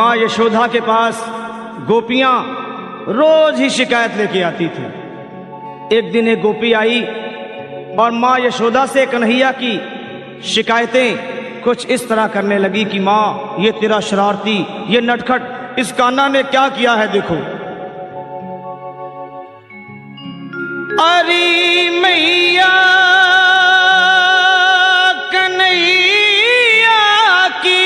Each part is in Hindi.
माँ यशोदा के पास गोपियां रोज ही शिकायत लेके आती थी। एक दिन एक गोपी आई और माँ यशोदा से कन्हैया की शिकायतें कुछ इस तरह करने लगी कि माँ, ये तेरा शरारती, ये नटखट इस कान्हा ने क्या किया है, देखो। अरे मैया कन्हैया की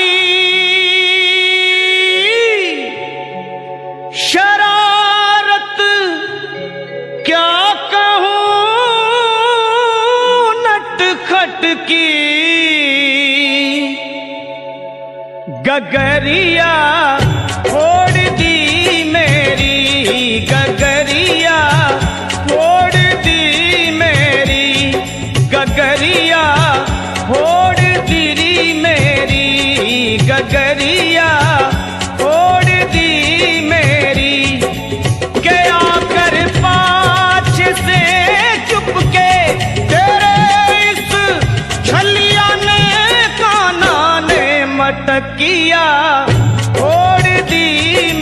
शरारत क्या कहूँ नटखट की, गगरिया फोड़ दी मेरी, गगरिया फोड़ दी मेरी, गगरिया फोड़ दी मेरी, गगरिया फोड़ दी मेरी। क्या कर पाछ से चुपके तेरे इस छलिया ने कान्हा ने मटकिया फोड़ दी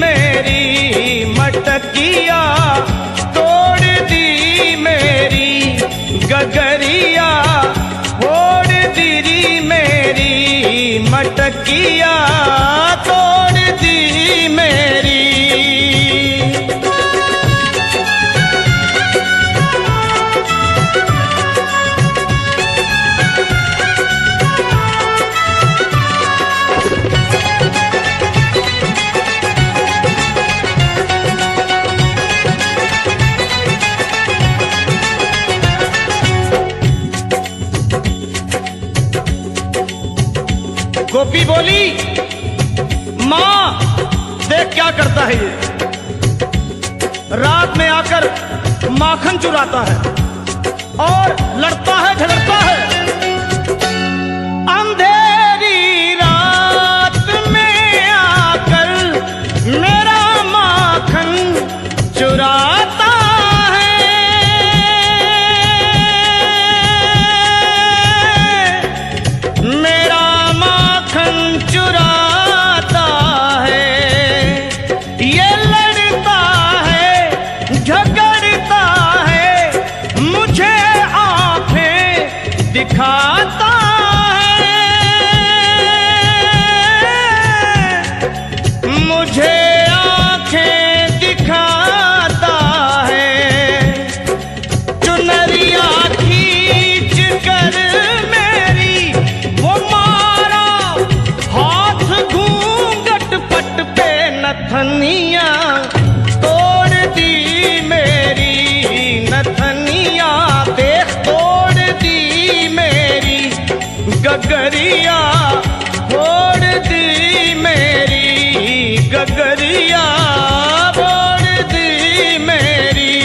मेरी, मटकिया तोड़ दी मेरी, गगरिया फोड़ दी मेरी, मटकिया तोड़ दी मेरी। गोपी बोली, माँ देख क्या करता है ये, रात में आकर माखन चुराता है और लड़ता है झगड़ता है। अंधेरी रात में आकर मेरा माखन चुराता दिखाता है, मुझे आंखें दिखाता है। चुनरिया खींच कर मेरी वो मारा हाथ घूंघट पट पे नथनिया तोड़ दी मेरी, नथनिया देख तोड़ दी मेरी, गगरिया फोड़ दी मेरी, गगरिया फोड़ दी मेरी।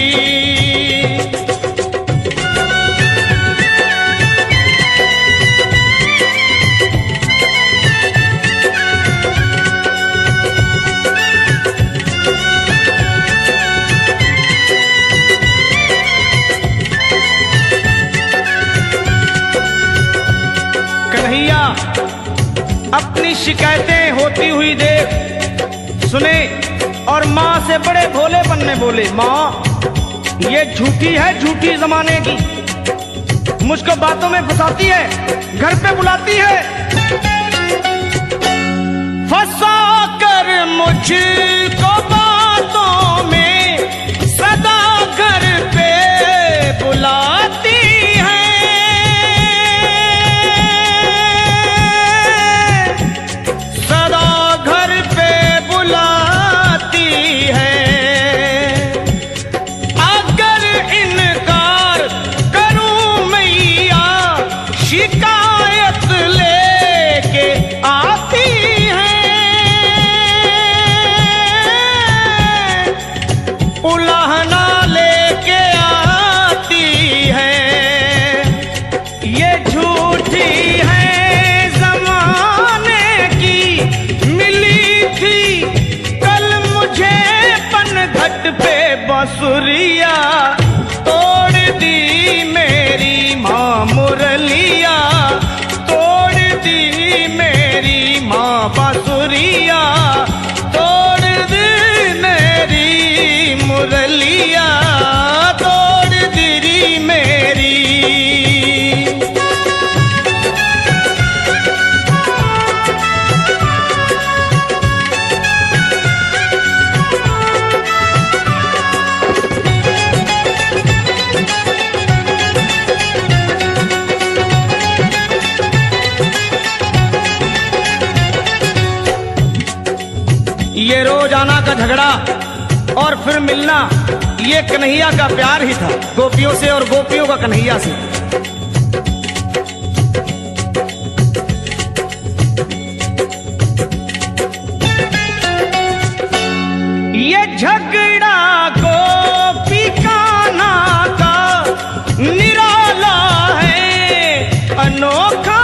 कन्हैया अपनी शिकायतें होती हुई देख सुने और माँ से बड़े भोलेपन में बोले, माँ ये झूठी है, झूठी जमाने की, मुझको बातों में फंसाती है, घर पे बुलाती है, फंसा कर मुझको बातों में सदा घर पे बुलाती है। शिकायत लेके आती है, उलाहना लेके आती है। ये झूठी है जमाने की, मिली थी कल मुझे पनघट पे बांसुरिया तोड़ दी मेरी माँ, मुरलिया तोड़ दी मेरी माँ, बांसुरिया पुराना का झगड़ा और फिर मिलना, ये कन्हैया का प्यार ही था, गोपियों से और गोपियों का कन्हैया से। ये झगड़ा गोपी कान्हा का निराला है, अनोखा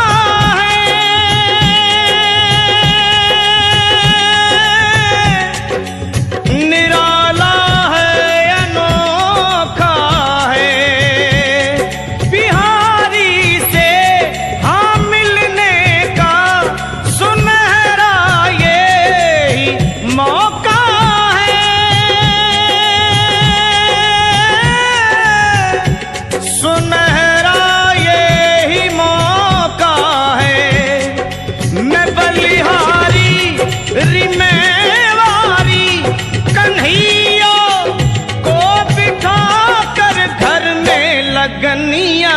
कन्हैया